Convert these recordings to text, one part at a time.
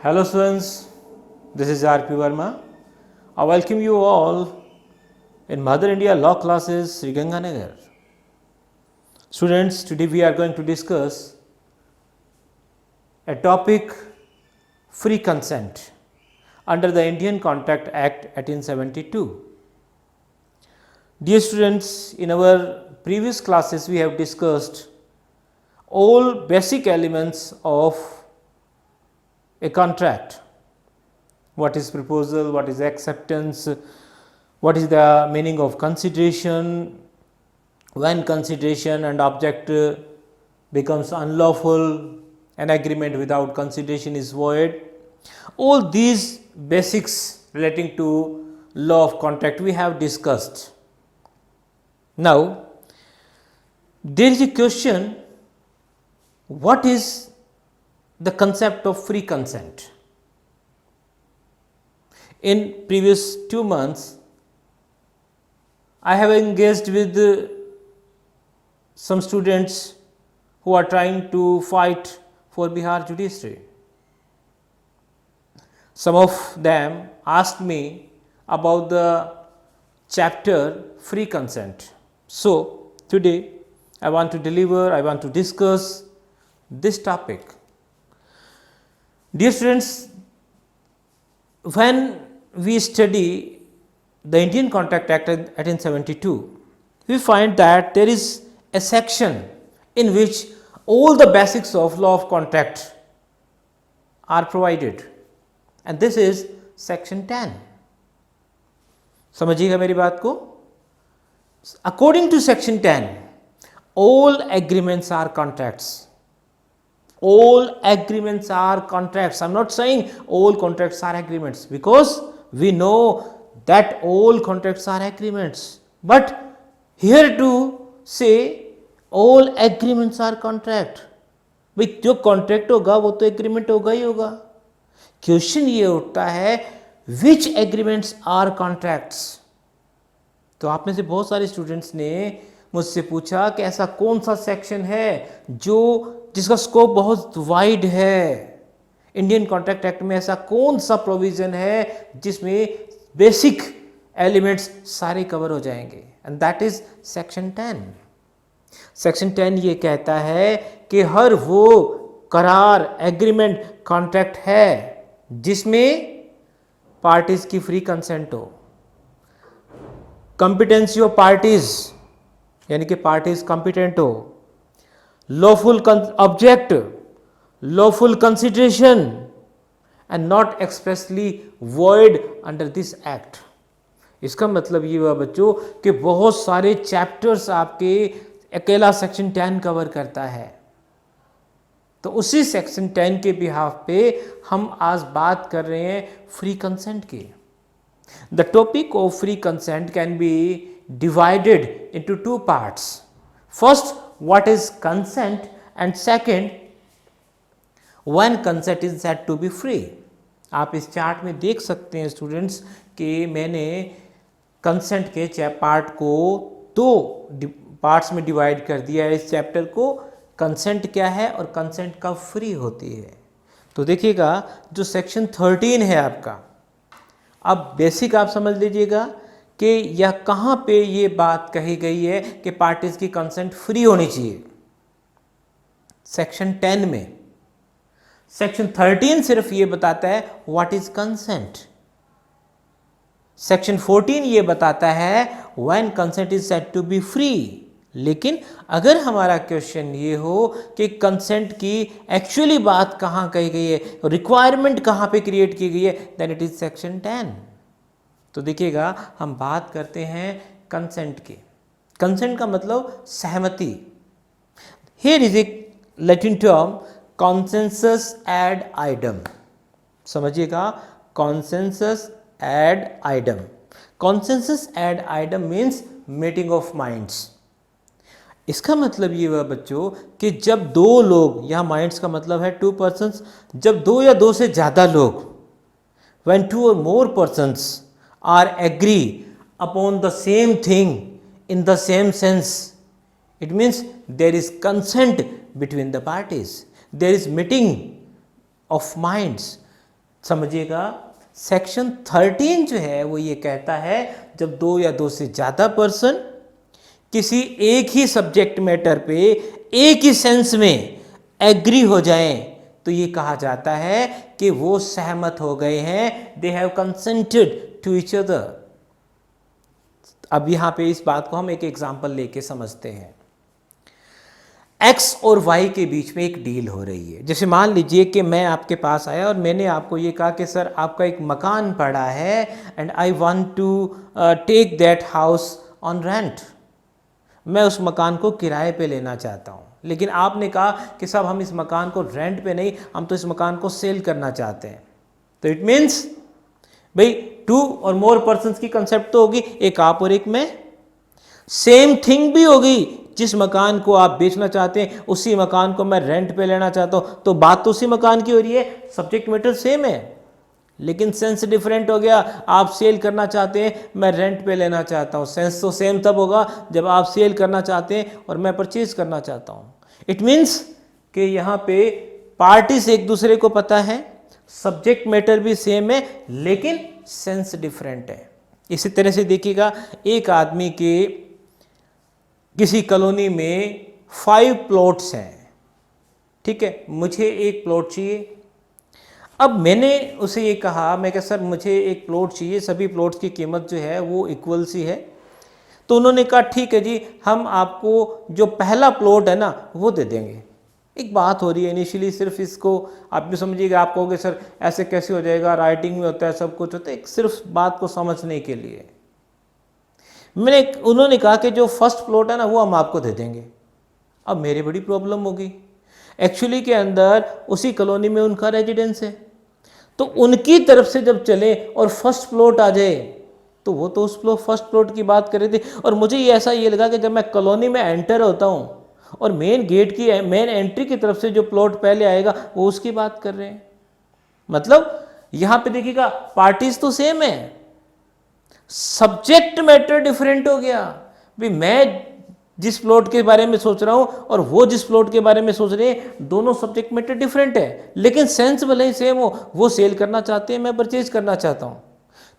Hello students, this is R.P. Verma. I welcome you all in Mother India Law classes Sri Ganganagar. Students, today we are going to discuss a topic, free consent under the Indian Contract Act 1872. Dear students, in our previous classes we have discussed all basic elements of a contract. What is proposal, what is acceptance, what is the meaning of consideration, when consideration and object becomes unlawful, an agreement without consideration is void. All these basics relating to law of contract we have discussed. Now, there is a question, what is the concept of free consent? In previous 2 months, I have engaged with some students who are trying to fight for Bihar judiciary. Some of them asked me about the chapter free consent. So, today I want to discuss this topic. Dear students, when we study the Indian Contract Act 1872, we find that there is a section in which all the basics of law of contract are provided, and this is section 10. समझिएगा मेरी बात को. According to section 10, all agreements are contracts. All agreements are contracts. I am not saying all contracts are agreements, because we know that all contracts are agreements. But here to say all agreements are contract, भाई जो contract होगा वो तो agreement होगा ही होगा. Question ये उठता है, विच एग्रीमेंट्स आर कॉन्ट्रैक्ट्स. तो आप में से बहुत सारे स्टूडेंट्स ने मुझसे पूछा कि ऐसा कौन सा सेक्शन है जिसका स्कोप बहुत वाइड है. इंडियन कॉन्ट्रैक्ट एक्ट में ऐसा कौन सा प्रोविजन है जिसमें बेसिक एलिमेंट्स सारे कवर हो जाएंगे, and that is section 10. Section 10 ये कहता है कि हर वो करार, एग्रीमेंट, कॉन्ट्रैक्ट है जिसमें पार्टीज की फ्री कंसेंट हो, कंपिटेंसी ऑफ पार्टीज यानी कि पार्टीज कंपिटेंट हो, lawful object, lawful consideration and not expressly void under this act. इसका मतलब ये हुआ बच्चों कि बहुत सारे चैप्टर्स आपके अकेला सेक्शन 10 कवर करता है. तो उसी सेक्शन 10 के बिहाफ पे हम आज बात कर रहे हैं फ्री कंसेंट की. The topic of free consent can be divided into 2 parts. First, what is consent, and second, when consent is said to be free. आप इस चार्ट में देख सकते हैं स्टूडेंट्स कि मैंने कंसेंट के पार्ट को 2 पार्ट्स में डिवाइड कर दिया है. इस चैप्टर को कंसेंट क्या है और कंसेंट कब फ्री होती है. तो देखिएगा जो सेक्शन 13 है आपका, अब बेसिक आप समझ लीजिएगा कि यह कहाँ पे ये बात कही गई है कि पार्टीज की कंसेंट फ्री होनी चाहिए. सेक्शन 10 में. सेक्शन 13 सिर्फ ये बताता है व्हाट इज कंसेंट. सेक्शन 14 ये बताता है when consent is said to be free. लेकिन अगर हमारा क्वेश्चन ये हो कि कंसेंट की एक्चुअली बात कहाँ कही गई है, रिक्वायरमेंट कहाँ पे क्रिएट की गई है, देन इट इज सेक्शन 10. तो देखिएगा हम बात करते हैं कंसेंट की. कंसेंट का मतलब सहमति. Here is a Latin term consensus ad idem. समझिएगा, consensus ad idem. Consensus ad idem means meeting of minds. इसका मतलब ये हुआ बच्चों कि जब 2 लोग, यहाँ माइंड्स का मतलब है 2 पर्सन्स, जब 2 या 2 से ज़्यादा लोग, when 2 or more persons are agree upon the same thing in the same sense, it means there is consent between the parties, there is meeting of minds. समझिएगा, सेक्शन 13 जो है वो ये कहता है जब दो या दो से ज़्यादा पर्सन किसी एक ही सब्जेक्ट मैटर पे एक ही सेंस में एग्री हो जाएं तो ये कहा जाता है कि वो सहमत हो गए हैं, they have consented to each other. अब यहाँ पे इस बात को हम एक एग्जांपल लेके समझते हैं। X और Y के बीच में एक डील हो रही है। जैसे मान लीजिए कि मैं आपके पास आया और मैंने आपको ये कहा कि सर आपका एक मकान पड़ा है and I want to take that house on rent. मैं उस मकान को किराए पे लेना चाहता हूँ, लेकिन आपने कहा कि साहब हम इस मकान को रेंट पे नहीं, हम तो इस मकान को सेल करना चाहते हैं। तो इट मीन्स भाई टू और मोर पर्सन्स की कंसेप्ट तो होगी, एक आप और एक मैं। सेम थिंग भी होगी, जिस मकान को आप बेचना चाहते हैं उसी मकान को मैं रेंट पे लेना चाहता हूँ, तो बात तो उसी मकान की हो रही है, सब्जेक्ट मैटर सेम है लेकिन सेंस डिफरेंट हो गया। आप सेल करना चाहते हैं, मैं रेंट पे लेना चाहता हूँ। सेंस तो सेम तब होगा जब आप सेल करना चाहते हैं और मैं परचेज करना चाहता हूँ। इट मीन्स कि यहाँ पे पार्टीज एक दूसरे को पता है, सब्जेक्ट मैटर भी सेम है लेकिन सेंस डिफरेंट है। इसी तरह से देखिएगा, एक आदमी के किसी कॉलोनी में 5 प्लॉट्स हैं, ठीक है, मुझे एक प्लॉट चाहिए। अब मैंने उसे ये कहा, मैं कहा सर मुझे एक प्लॉट चाहिए, सभी प्लॉट्स की कीमत जो है वो इक्वल सी है। तो उन्होंने कहा ठीक है जी, हम आपको जो पहला प्लॉट है ना वो दे देंगे। एक बात हो रही है इनिशियली, सिर्फ इसको आप भी समझिएगा, आप कहोगे सर ऐसे कैसे हो जाएगा, राइटिंग में होता है, सब कुछ होता है, एक सिर्फ बात को समझने के लिए उन्होंने कहा कि जो फर्स्ट प्लॉट है ना वो हम आपको दे देंगे। अब मेरी बड़ी प्रॉब्लम होगी, एक्चुअली के अंदर उसी कॉलोनी में उनका रेजिडेंस है, तो उनकी तरफ से जब चले और फर्स्ट प्लॉट आ जाए तो वो तो उस फर्स्ट प्लॉट की बात कर रहे थे। और मुझे ये ऐसा ये लगा कि जब मैं कॉलोनी में एंटर होता हूँ और मेन गेट की मेन एंट्री की तरफ से जो प्लॉट पहले आएगा वो उसकी बात कर रहे हैं। मतलब यहाँ पे देखिएगा पार्टीज तो सेम है, सब्जेक्ट मैटर डिफरेंट हो गया। भाई मैं जिस प्लॉट के बारे में सोच रहा हूं और वो जिस प्लॉट के बारे में सोच रहे हैं, दोनों सब्जेक्ट मैटर डिफरेंट है लेकिन सेंस भले ही सेम हो। वो सेल करना चाहते हैं, मैं परचेज करना चाहता हूं।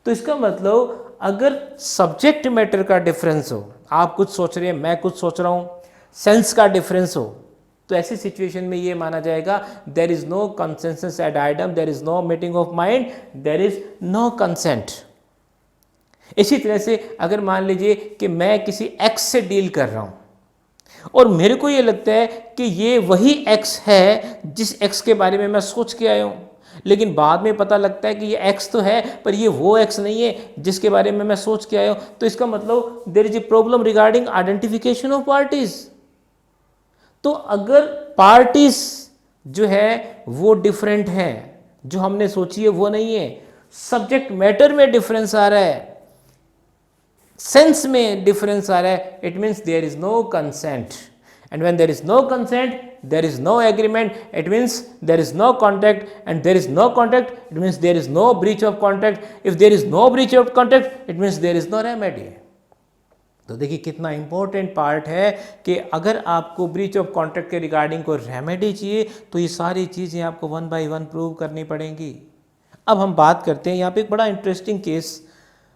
तो इसका मतलब अगर सब्जेक्ट मैटर का डिफरेंस हो, आप कुछ सोच रहे हैं, मैं कुछ सोच रहा हूं, सेंस का डिफरेंस हो, तो ऐसी सिचुएशन में ये माना जाएगा there is no consensus ad idem, there is no meeting of mind, there is no consent. इसी तरह से अगर मान लीजिए कि मैं किसी एक्स से डील कर रहा हूं और मेरे को ये लगता है कि ये वही एक्स है जिस एक्स के बारे में मैं सोच के आया हूं, लेकिन बाद में पता लगता है कि ये एक्स तो है पर ये वो एक्स नहीं है जिसके बारे में मैं सोच के आया हूं, तो इसका मतलब there is a problem regarding identification of parties. तो अगर पार्टीज जो है वो डिफरेंट हैं, जो हमने सोची है वो नहीं है, सब्जेक्ट मैटर में डिफरेंस आ रहा है, सेंस में डिफरेंस आ रहा है, it means there is no consent. And when there is no consent there is no agreement, it means there is no contract, and there is no contract it means there is no breach of contract. If there is no breach of contract it means there is no remedy. तो देखिए कितना important part है कि अगर आपको breach of contract के regarding कोई remedy चाहिए तो ये सारी चीज़ें आपको 1 by 1 प्रूव करनी पड़ेंगी। अब हम बात करते हैं, यहाँ पे एक बड़ा इंटरेस्टिंग केस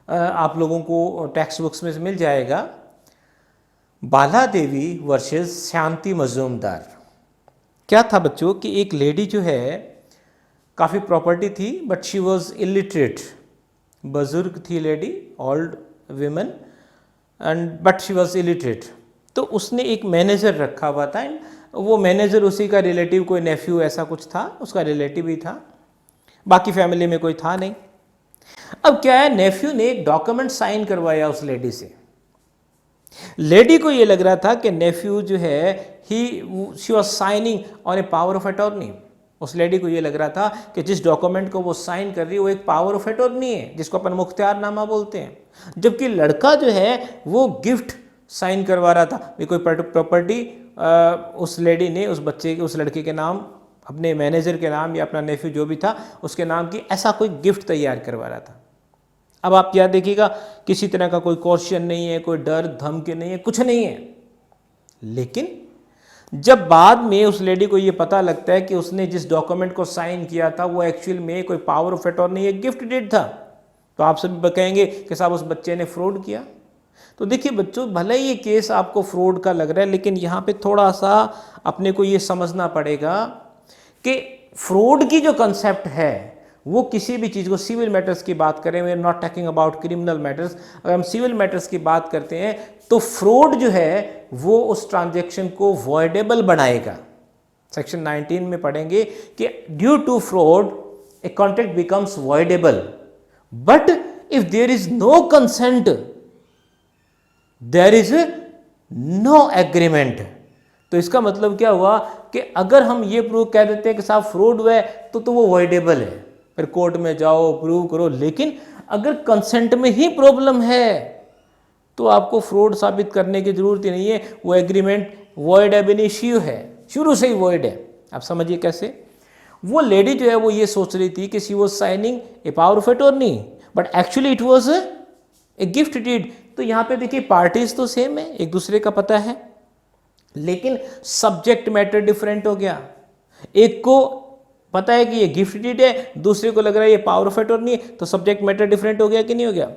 आप लोगों को टेक्स्ट बुक्स में मिल जाएगा, बाला देवी वर्सेस शांति मजूमदार। क्या था बच्चों कि एक लेडी जो है काफ़ी प्रॉपर्टी थी बट शी वॉज इलिटरेट, बुजुर्ग थी lady, old women, and but she was illiterate. तो उसने एक मैनेजर रखा हुआ था, वो मैनेजर उसी का रिलेटिव, कोई नेफ्यू ऐसा कुछ था, उसका रिलेटिव ही था, बाकी फैमिली में कोई था नहीं। अब क्या है, नेफ्यू ने एक डॉक्यूमेंट साइन करवाया उस लेडी से। लेडी को ये लग रहा था कि नेफ्यू जो है she was signing on A power of attorney. उस लेडी को ये लग रहा था कि जिस डॉक्यूमेंट को वो साइन कर रही है वो एक पावर ऑफ अटॉर्नी है, जिसको अपन मुख्तियारनामा बोलते हैं, जबकि लड़का जो है वो गिफ्ट साइन करवा रहा था। कोई प्रॉपर्टी उस लेडी ने उस बच्चे के, उस लड़के के नाम, अपने मैनेजर के नाम या अपना नेफ्यू जो भी था उसके नाम की, ऐसा कोई गिफ्ट तैयार करवा रहा था। अब आप याद देखिएगा, किसी तरह का कोई क्वेश्चन नहीं है, कोई डर धमकी नहीं है, कुछ नहीं है, लेकिन जब बाद में उस लेडी को ये पता लगता है कि उसने जिस डॉक्यूमेंट को साइन किया था वो एक्चुअल में कोई पावर ऑफ अटॉर्नी एक गिफ्ट डीड था, तो आप सभी कहेंगे कि साहब उस बच्चे ने फ्रॉड किया। तो देखिए बच्चों, भले ही ये केस आपको फ्रॉड का लग रहा है, लेकिन यहाँ पे थोड़ा सा अपने को ये समझना पड़ेगा कि फ्रॉड की जो कंसेप्ट है वो किसी भी चीज़ को, सिविल मैटर्स की बात करें, we are not talking about criminal matters, अगर हम सिविल मैटर्स की बात करते हैं तो फ्रॉड जो है वो उस ट्रांजैक्शन को वॉइडेबल बनाएगा। सेक्शन 19 में पढ़ेंगे कि due to fraud a contract becomes voidable, but if there is no consent there is no agreement. तो इसका मतलब क्या हुआ कि अगर हम ये प्रूव कह देते हैं कि साहब फ्रॉड हुआ है तो वो वॉइडेबल है, फिर कोर्ट में जाओ प्रूव करो। लेकिन अगर कंसेंट में ही प्रॉब्लम है तो आपको फ्रॉड साबित करने की जरूरत ही नहीं है, वो एग्रीमेंट वॉइड एब इनिशियो है, शुरू से ही वॉइड है। आप समझिए कैसे। वो लेडी जो है वो ये सोच रही थी कि she was signing a power of attorney, but actually it was a gift deed. तो यहाँ पे देखिए पार्टीज तो सेम है, एक दूसरे का पता है, लेकिन सब्जेक्ट मैटर डिफरेंट हो गया। एक को पता है कि ये गिफ्ट डीड है, दूसरे को लग रहा है ये पावर ऑफ अटॉर्नी है, तो सब्जेक्ट मैटर डिफरेंट हो गया कि नहीं हो गया।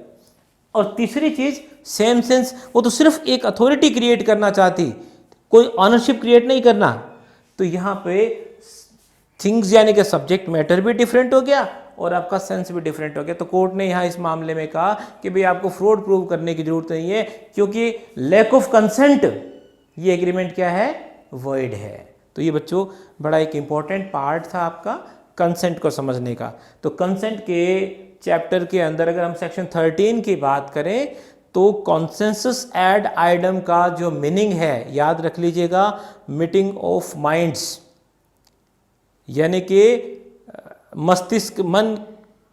और तीसरी चीज सेम सेंस, वो तो सिर्फ एक अथॉरिटी क्रिएट करना चाहती, कोई ऑनरशिप क्रिएट नहीं करना। तो यहाँ पे थिंग्स यानी कि सब्जेक्ट मैटर भी डिफरेंट हो गया और आपका सेंस भी डिफरेंट हो गया। तो कोर्ट ने यहाँ इस मामले में कहा कि भाई आपको फ्रॉड प्रूव करने की जरूरत नहीं है, क्योंकि लैक ऑफ कंसेंट ये एग्रीमेंट क्या है, वॉइड है। तो ये बच्चों बड़ा एक इंपॉर्टेंट पार्ट था आपका कंसेंट को समझने का। तो कंसेंट के चैप्टर के अंदर अगर हम सेक्शन 13 की बात करें तो कॉन्सेंसस एड आइडम का जो मीनिंग है याद रख लीजिएगा, मीटिंग ऑफ माइंड्स, यानी कि मस्तिष्क मन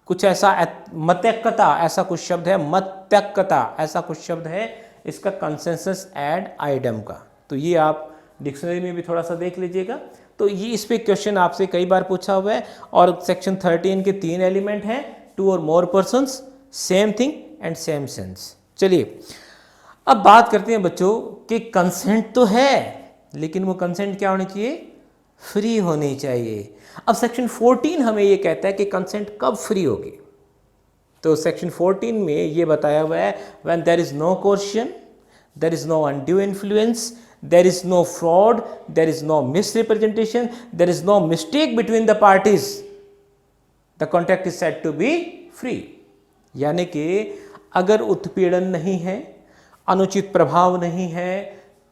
कुछ ऐसा, मतैक्यता ऐसा कुछ शब्द है, मतैक्यता ऐसा कुछ शब्द है इसका, कंसेंसस एड आइडम का। तो ये आप डिक्शनरी में भी थोड़ा सा देख लीजिएगा। तो ये इस पे क्वेश्चन आपसे कई बार पूछा हुआ है। और सेक्शन 13 के 3 एलिमेंट हैं, 2 और more persons, same thing and same sense. चलिए अब बात करते हैं बच्चों कि कंसेंट तो है, लेकिन वो कंसेंट क्या होनी चाहिए, फ्री होनी चाहिए। अब सेक्शन 14 हमें ये कहता है कि कंसेंट कब फ्री होगी। तो सेक्शन 14 में ये बताया हुआ है, when there is no coercion, there is no undue influence, there is no fraud, there is no misrepresentation, there is no mistake between the parties, the contract is said to be free। यानी कि अगर उत्पीड़न नहीं है, अनुचित प्रभाव नहीं है,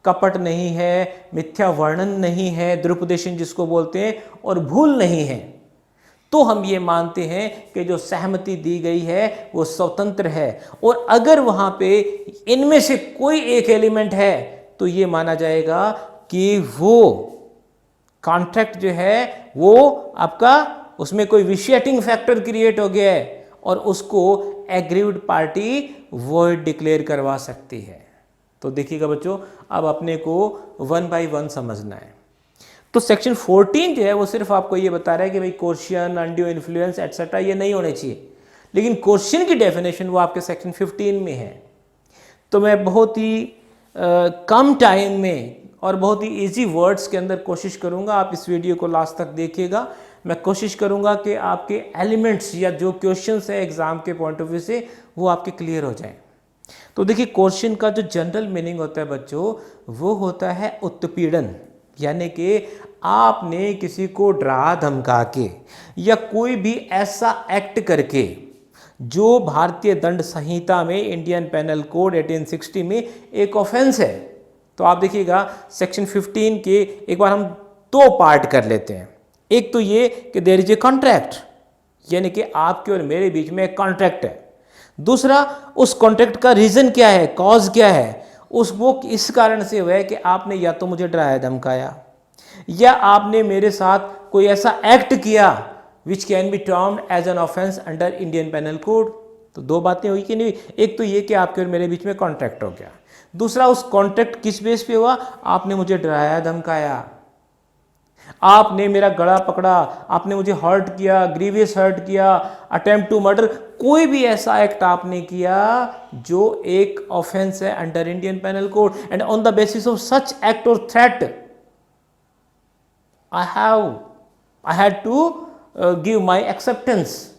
कपट नहीं है, मिथ्या वर्णन नहीं है, दुरुपदेशन जिसको बोलते हैं, और भूल नहीं है, तो हम ये मानते हैं कि जो सहमति दी गई है वो स्वतंत्र है। और अगर वहां पे इनमें से कोई एक एलिमेंट है तो ये माना जाएगा कि वो कॉन्ट्रैक्ट जो है वो आपका, उसमें कोई विशिएटिंग फैक्टर क्रिएट हो गया है और उसको एग्रीव्ड पार्टी वॉइड डिक्लेयर करवा सकती है। तो देखिएगा बच्चों, अब अपने को 1 बाय 1 समझना है। तो सेक्शन 14 जो है वो सिर्फ आपको ये बता रहा है कि भाई कोर्शन, अनड्यू इन्फ्लुएंस एटसेट्रा ये नहीं होने चाहिए, लेकिन कोर्शन की डेफिनेशन वो आपके सेक्शन 15 में है। तो मैं बहुत ही कम टाइम में और बहुत ही इजी वर्ड्स के अंदर कोशिश करूंगा, आप इस वीडियो को लास्ट तक देखिएगा। मैं कोशिश करूंगा कि आपके एलिमेंट्स या जो क्वेश्चंस है एग्जाम के पॉइंट ऑफ व्यू से वो आपके क्लियर हो जाएं। तो देखिए क्वेश्चन का जो जनरल मीनिंग होता है बच्चों, वो होता है उत्पीड़न, यानी कि आपने किसी को डरा धमका के या कोई भी ऐसा एक्ट करके जो भारतीय दंड संहिता में, इंडियन पेनल कोड 1860 में एक ऑफेंस है। तो आप देखिएगा सेक्शन 15 के एक बार हम 2 पार्ट कर लेते हैं। एक तो ये कि देयर इज ए कॉन्ट्रैक्ट, यानी कि आपके और मेरे बीच में एक कॉन्ट्रैक्ट है। दूसरा, उस कॉन्ट्रैक्ट का रीजन क्या है, कॉज क्या है, वो इस कारण से हुआ है कि आपने या तो मुझे डराया धमकाया या आपने मेरे साथ कोई ऐसा एक्ट किया which can be termed as an offense under Indian Penal Code। तो 2 बातें हुई कि नहीं। एक तो ये कि आपके और मेरे बीच में कॉन्ट्रैक्ट हो गया, दूसरा उस कॉन्ट्रैक्ट किस बेस पे हुआ, आपने मुझे डराया धमकाया, आपने मेरा गला पकड़ा, आपने मुझे हर्ट किया, ग्रीवियस हर्ट किया, अटेम्प्ट टू मर्डर, कोई भी ऐसा एक्ट आपने किया जो एक ऑफेंस है under Indian panel code. And on the basis of such act और threat I had to give my acceptance,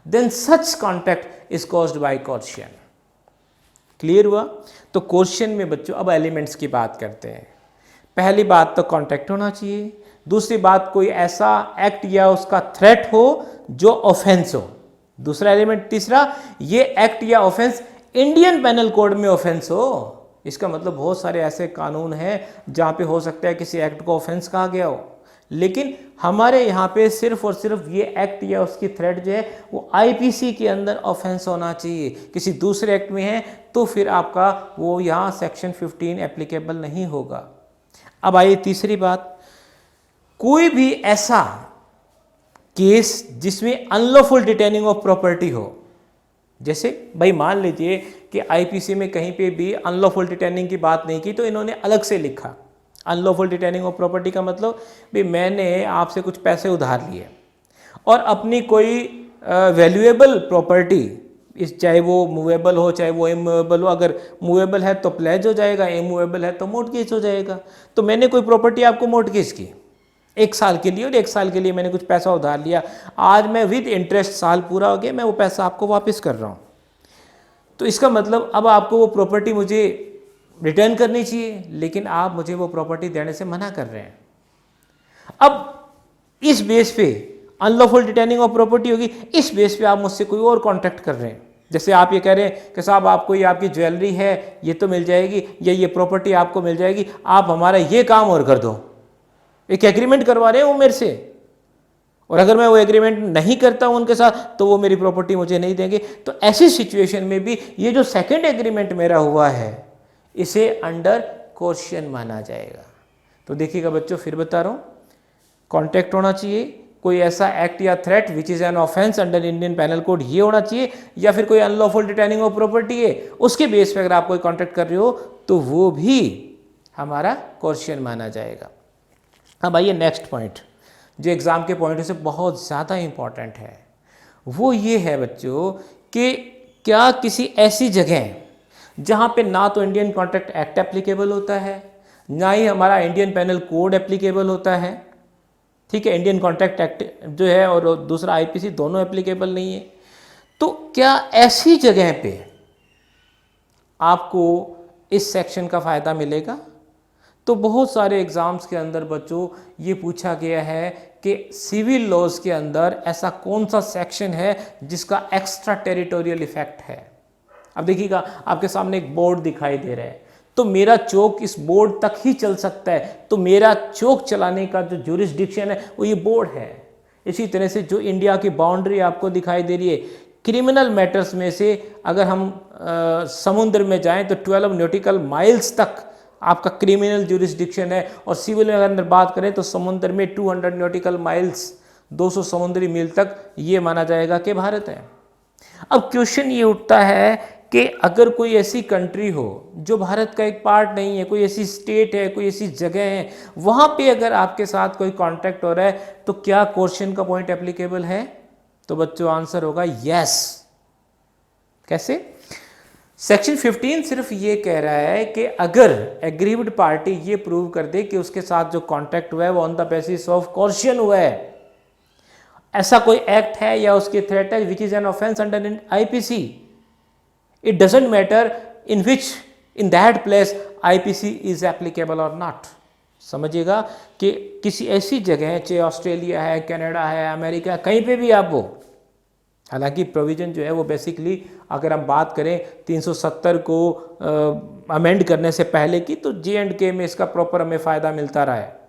then such contact is caused by coercion. Clear हुआ? तो कोर्शन में बच्चों अब एलिमेंट्स की बात करते हैं। पहली बात तो कांटेक्ट होना चाहिए, दूसरी बात कोई ऐसा एक्ट या उसका थ्रेट हो जो ऑफेंस हो, दूसरा एलिमेंट, तीसरा ये एक्ट या ऑफेंस इंडियन पेनल कोड में ऑफेंस हो। इसका मतलब बहुत सारे ऐसे कानून हैं जहाँ पे हो सकता है किसी एक्ट को ऑफेंस कहा गया हो, लेकिन हमारे यहाँ पे सिर्फ और सिर्फ ये एक्ट या उसकी थ्रेट जो है वो आईपीसी के अंदर ऑफेंस होना चाहिए। किसी दूसरे एक्ट में है तो फिर आपका वो यहाँ सेक्शन 15 एप्लीकेबल नहीं होगा। अब आइए तीसरी बात, कोई भी ऐसा केस जिसमें अनलॉफुल डिटेनिंग ऑफ प्रॉपर्टी हो, जैसे भाई मान लीजिए कि आईपीसी में कहीं पे भी अनलॉफुल डिटेनिंग की बात नहीं की तो इन्होंने अलग से लिखा। अनलॉफुल डिटेनिंग ऑफ प्रॉपर्टी का मतलब भी मैंने आपसे कुछ पैसे उधार लिए और अपनी कोई वैल्यूएबल प्रॉपर्टी, इस चाहे वो मूवेबल हो चाहे वो इमूवेबल हो, अगर मूवेबल है तो प्लेज हो जाएगा, इमूवेबल है तो मोर्टगेज हो जाएगा। तो मैंने कोई प्रॉपर्टी आपको मोर्टगेज की 1 साल के लिए और 1 साल के लिए मैंने कुछ पैसा उधार लिया, आज मैं विद इंटरेस्ट साल पूरा हो गया मैं वो पैसा आपको वापस कर रहा हूँ, तो इसका मतलब अब आपको वो प्रॉपर्टी मुझे रिटर्न करनी चाहिए, लेकिन आप मुझे वो प्रॉपर्टी देने से मना कर रहे हैं। अब इस बेस पे अनलॉफुल डिटेनिंग ऑफ प्रॉपर्टी होगी, इस बेस पे आप मुझसे कोई और कॉन्ट्रैक्ट कर रहे हैं। जैसे आप ये कह रहे हैं कि साहब आपको ये आपकी ज्वेलरी है ये तो मिल जाएगी या ये प्रॉपर्टी आपको मिल जाएगी, आप हमारा ये काम और कर दो, एक एग्रीमेंट करवा रहे हैं वो मेरे से, और अगर मैं वो एग्रीमेंट नहीं करता हूं उनके साथ तो वो मेरी प्रॉपर्टी मुझे नहीं देंगे। तो ऐसी सिचुएशन में भी ये जो सेकंड एग्रीमेंट मेरा हुआ है इसे अंडर कोर्शन माना जाएगा। तो देखिएगा बच्चों, फिर बता रहा हूं, कॉन्ट्रैक्ट होना चाहिए, कोई ऐसा एक्ट या threat which is an offence under Indian panel code ये होना चाहिए, या फिर कोई अनलॉफुल डिटेनिंग ऑफ प्रॉपर्टी है उसके बेस पे अगर आप कोई कॉन्ट्रैक्ट कर रहे हो तो वो भी हमारा कोर्शन माना जाएगा। अब आइए नेक्स्ट पॉइंट जो एग्जाम के पॉइंट से बहुत ज़्यादा इंपॉर्टेंट है, वो ये है बच्चों कि क्या किसी ऐसी जगह जहाँ पे ना तो इंडियन कॉन्ट्रैक्ट एक्ट एप्लीकेबल होता है ना ही हमारा इंडियन पेनल कोड एप्लीकेबल होता है, ठीक है, इंडियन कॉन्ट्रैक्ट एक्ट जो है और दूसरा आईपीसी दोनों एप्लीकेबल नहीं है, तो क्या ऐसी जगह पे आपको इस सेक्शन का फ़ायदा मिलेगा? तो बहुत सारे एग्ज़ाम्स के अंदर बच्चों ये पूछा गया है कि सिविल लॉज के अंदर ऐसा कौन सा सेक्शन है जिसका एक्स्ट्रा टेरिटोरियल इफेक्ट है। अब देखिएगा आपके सामने एक बोर्ड दिखाई दे रहा है, तो मेरा चौक इस बोर्ड तक ही चल सकता है, तो मेरा चौक चलाने का जो ज्यूरिसडिक्शन है वो ये बोर्ड है। इसी तरह से जो इंडिया की बाउंड्री आपको दिखाई दे रही है, क्रिमिनल मैटर्स में से अगर हम समुद्र में जाएं तो 12 नॉटिकल माइल्स तक आपका क्रिमिनल ज्यूरिसडिक्शन है, और सिविल में अगर बात करें तो समुद्र में 200 नॉटिकल माइल्स 200 समुद्री मील तक ये माना जाएगा कि भारत है। अब क्वेश्चन ये उठता है कि अगर कोई ऐसी कंट्री हो जो भारत का एक पार्ट नहीं है, कोई ऐसी स्टेट है, कोई ऐसी जगह है, वहाँ पे अगर आपके साथ कोई कॉन्ट्रैक्ट हो रहा है तो क्या क्वेश्चन का पॉइंट एप्लीकेबल है? तो बच्चों आंसर होगा यस। कैसे? सेक्शन 15 सिर्फ ये कह रहा है कि अगर एग्रीव्ड पार्टी ये प्रूव कर दे कि उसके साथ जो कॉन्ट्रैक्ट हुआ है वो on the basis of coercion हुआ है, ऐसा कोई एक्ट है या उसकी थ्रेट है विच is an offence under IPC, it doesn't matter in which in that place IPC is applicable और नॉट। समझिएगा कि किसी ऐसी जगह है, चाहे ऑस्ट्रेलिया है, कनाडा है, अमेरिका, कहीं पे भी आप हो, हालांकि प्रोविज़न जो है वो बेसिकली अगर हम बात करें 370 को अमेंड करने से पहले की, तो J&K में इसका प्रॉपर हमें फ़ायदा मिलता रहा है।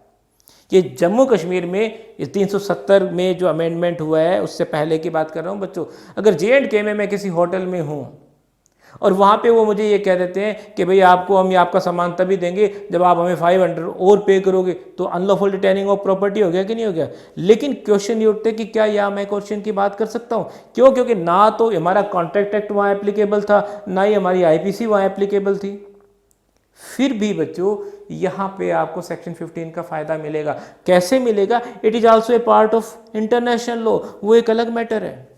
ये जम्मू कश्मीर में इस 370 में जो अमेंडमेंट हुआ है उससे पहले की बात कर रहा हूँ बच्चों। अगर J&K में मैं किसी होटल में हूँ और वहाँ पे वो मुझे ये कह देते हैं कि भाई आपको हम ये आपका सामान तभी देंगे जब आप हमें 500 और पे करोगे, तो अनलॉफुल डिटेनिंग ऑफ प्रॉपर्टी हो गया कि नहीं हो गया? लेकिन क्वेश्चन ये उठते कि क्या यहाँ मैं क्वेश्चन की बात कर सकता हूँ? क्यों? क्योंकि ना तो हमारा कॉन्ट्रैक्ट एक्ट वहाँ एप्लीकेबल था, ना ही हमारी आईपीसी वहाँ एप्लीकेबल थी। फिर भी बच्चों यहाँ पे आपको सेक्शन 15 का फ़ायदा मिलेगा। कैसे मिलेगा? It is also a part of international law, वो एक अलग मैटर है।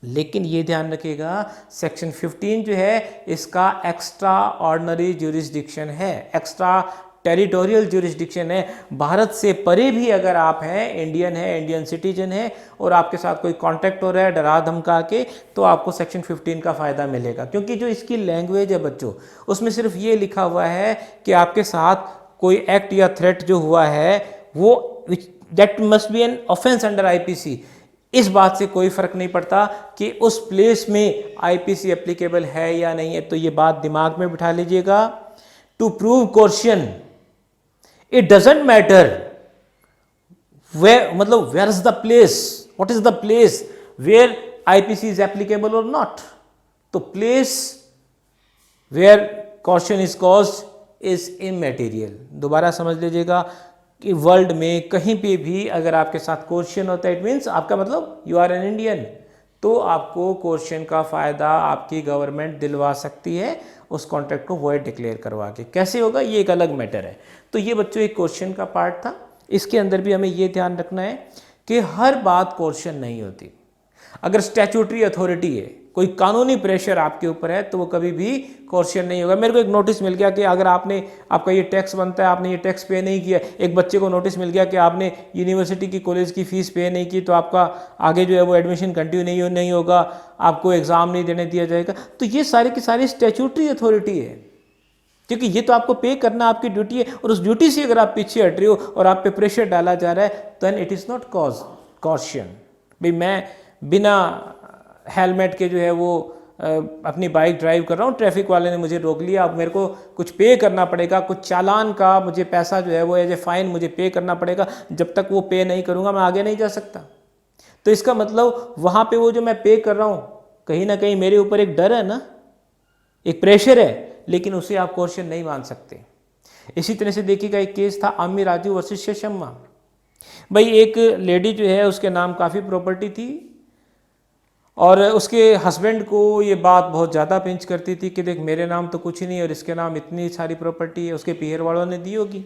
लेकिन ये ध्यान रखिएगा सेक्शन 15 जो है इसका एक्स्ट्रा ऑर्डिनरी ज्यूरिसडिक्शन है, एक्स्ट्रा टेरिटोरियल ज्यूरिसडिक्शन है। भारत से परे भी अगर आप हैं, इंडियन है, इंडियन सिटीजन है और आपके साथ कोई कॉन्टैक्ट हो रहा है डरा धमका के, तो आपको सेक्शन 15 का फ़ायदा मिलेगा। क्योंकि जो इसकी लैंग्वेज है बच्चों, उसमें सिर्फ ये लिखा हुआ है कि आपके साथ कोई एक्ट या थ्रेट जो हुआ है वो that must be N offence under IPC. इस बात से कोई फर्क नहीं पड़ता कि उस प्लेस में आईपीसी एप्लीकेबल है या नहीं है। तो ये बात दिमाग में बिठा लीजिएगा। To prove coercion it doesn't matter where, मतलब where is the place, what is the place where IPC is applicable और नॉट। तो place where coercion is caused is immaterial. दोबारा समझ लीजिएगा कि वर्ल्ड में कहीं पे भी अगर आपके साथ क्वेश्चन होता है, इट मीन्स आपका मतलब यू आर एन इंडियन, तो आपको क्वेश्चन का फ़ायदा आपकी गवर्नमेंट दिलवा सकती है उस कॉन्ट्रैक्ट को वॉइड डिक्लेयर करवा के। कैसे होगा ये एक अलग मैटर है। तो ये बच्चों एक क्वेश्चन का पार्ट था। इसके अंदर भी हमें ये ध्यान रखना है कि हर बात क्वेश्चन नहीं होती। अगर स्टैट्यूटरी अथॉरिटी है, कोई कानूनी प्रेशर आपके ऊपर है, तो वो कभी भी क्वेश्चन नहीं होगा। मेरे को एक नोटिस मिल गया कि अगर आपका ये टैक्स बनता है, आपने ये टैक्स पे नहीं किया, एक बच्चे को नोटिस मिल गया कि आपने यूनिवर्सिटी की कॉलेज की फीस पे नहीं की, तो आपका आगे जो है वो एडमिशन कंटिन्यू नहीं होगा, आपको एग्ज़ाम नहीं देने दिया जाएगा। तो ये सारी की सारी स्टैट्यूटरी अथॉरिटी है, क्योंकि ये तो आपको पे करना आपकी ड्यूटी है, और उस ड्यूटी से अगर आप पीछे हट रहे हो और आप पे प्रेशर डाला जा रहा है, then it is not caution. भाई मैं बिना हेलमेट के जो है वो अपनी बाइक ड्राइव कर रहा हूँ, ट्रैफिक वाले ने मुझे रोक लिया, अब मेरे को कुछ पे करना पड़ेगा, कुछ चालान का मुझे पैसा जो है वो एज ए फाइन मुझे पे करना पड़ेगा। जब तक वो पे नहीं करूँगा मैं आगे नहीं जा सकता। तो इसका मतलब वहाँ पे वो जो मैं पे कर रहा हूँ, कहीं ना कहीं मेरे ऊपर एक डर है ना, एक प्रेशर है, लेकिन उसे आप क्वेश्चन नहीं मान सकते। इसी तरह से देखिएगा, एक केस था अम्मी राजू वर्सेस शशम्मा। भाई एक लेडी जो है उसके नाम काफ़ी प्रॉपर्टी थी, और उसके हस्बैंड को ये बात बहुत ज़्यादा पिंच करती थी कि देख मेरे नाम तो कुछ ही नहीं और इसके नाम इतनी सारी प्रॉपर्टी है, उसके पीहर वालों ने दी होगी।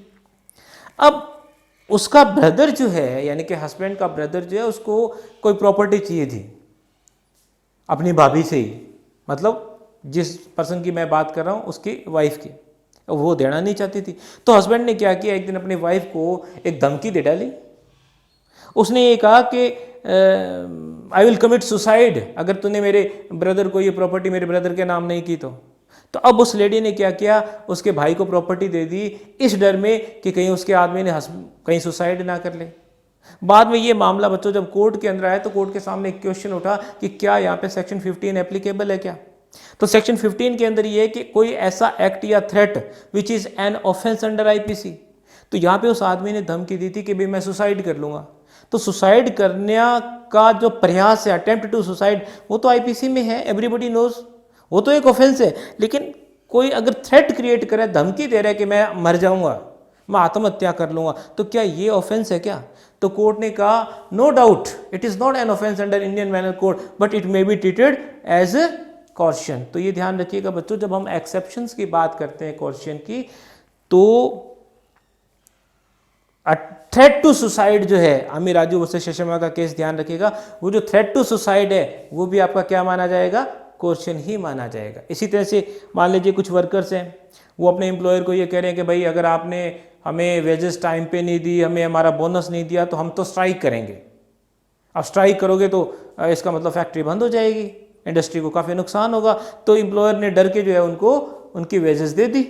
अब उसका ब्रदर जो है, यानी कि हस्बैंड का ब्रदर जो है, उसको कोई प्रॉपर्टी चाहिए थी अपनी भाभी से ही, मतलब जिस पर्सन की मैं बात कर रहा हूँ उसकी वाइफ की, वो देना नहीं चाहती थी। तो हस्बैंड ने क्या किया, एक दिन अपनी वाइफ को एक धमकी दे डाली। उसने ये कहा कि आई विल कमिट सुसाइड अगर तूने मेरे ब्रदर को ये प्रॉपर्टी मेरे ब्रदर के नाम नहीं की तो अब उस लेडी ने क्या किया, उसके भाई को प्रॉपर्टी दे दी, इस डर में कि कहीं उसके आदमी ने कहीं सुसाइड ना कर ले। बाद में ये मामला बच्चों जब कोर्ट के अंदर आया तो कोर्ट के सामने एक क्वेश्चन उठा कि क्या यहाँ पे सेक्शन 15 एप्लीकेबल है क्या। तो सेक्शन 15 के अंदर ये है कि कोई ऐसा एक्ट या threat which is an offence under IPC. तो यहाँ पे उस आदमी ने धमकी दी थी कि भाई मैं सुसाइड कर लूँगा। तो सुसाइड करने का जो प्रयास है, अटेम्प्ट टू सुसाइड, वो तो आईपीसी में है, एवरीबडी नोज, वो तो एक ऑफेंस है। लेकिन कोई अगर थ्रेट क्रिएट करे, धमकी दे रहा है कि मैं मर जाऊंगा, मैं आत्महत्या कर लूंगा, तो क्या ये ऑफेंस है क्या। तो कोर्ट ने कहा no doubt it is not an offence under Indian panel Code but it may be treated as a coercion. तो ये ध्यान रखिएगा बच्चों, जब हम एक्सेप्शंस की बात करते हैं कॉर्शन की, तो थ्रेट टू सुसाइड जो है, अम्मी राजू वर्सेस शशम्मा का केस ध्यान रखिएगा, वो जो थ्रेट टू सुसाइड है वो भी आपका क्या माना जाएगा, क्वेश्चन ही माना जाएगा। इसी तरह से मान लीजिए कुछ वर्कर्स हैं, वो अपने एम्प्लॉयर को ये कह रहे हैं कि भाई अगर आपने हमें वेजेस टाइम पे नहीं दी, हमें हमारा बोनस नहीं दिया, तो हम तो स्ट्राइक करेंगे। अब स्ट्राइक करोगे तो इसका मतलब फैक्ट्री बंद हो जाएगी, इंडस्ट्री को काफ़ी नुकसान होगा। तो एम्प्लॉयर ने डर के जो है उनको उनकी वेजेस दे दी।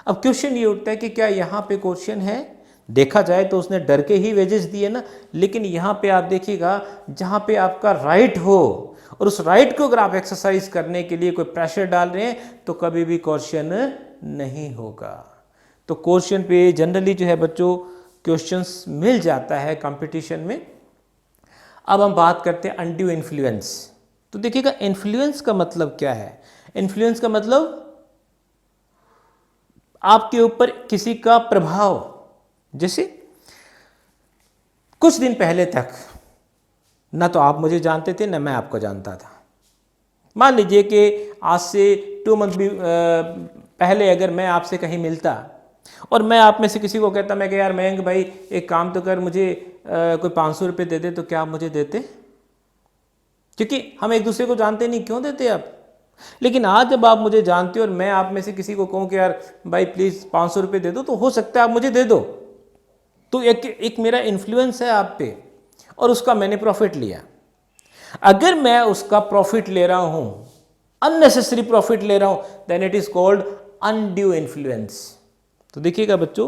अब क्वेश्चन ये उठता है कि क्या यहाँ पे क्वेश्चन है। देखा जाए तो उसने डर के ही वेजेस दिए ना, लेकिन यहाँ पे आप देखिएगा जहाँ पे आपका राइट हो और उस राइट को अगर आप एक्सरसाइज करने के लिए कोई प्रेशर डाल रहे हैं तो कभी भी क्वेश्चन नहीं होगा। तो क्वेश्चन पे जनरली जो है बच्चों क्वेश्चंस मिल जाता है कंपटीशन में। अब हम बात करते हैं अनड्यू इन्फ्लुएंस। तो देखिएगा इन्फ्लुएंस का मतलब क्या है। इन्फ्लुएंस का मतलब आपके ऊपर किसी का प्रभाव। जैसे कुछ दिन पहले तक ना तो आप मुझे जानते थे ना मैं आपको जानता था। मान लीजिए कि आज से 2 मंथ भी पहले अगर मैं आपसे कहीं मिलता और मैं आप में से किसी को कहता, मैं कि यार मयंक भाई एक काम तो कर, मुझे कोई 500 रुपये दे दे, तो क्या आप मुझे देते? क्योंकि हम एक दूसरे को जानते नहीं, क्यों देते आप? लेकिन आज जब आप मुझे जानते हो और मैं आप में से किसी को कहूँ कि यार भाई प्लीज़ 500 रुपये दे दो, तो हो सकता है आप मुझे दे दो, तो एक मेरा इन्फ्लुएंस है आप पे और उसका मैंने प्रॉफिट लिया। अगर मैं उसका प्रॉफिट ले रहा हूं, अननेसेसरी प्रॉफिट ले रहा हूं, then it is called undue influence. तो देखिएगा बच्चों,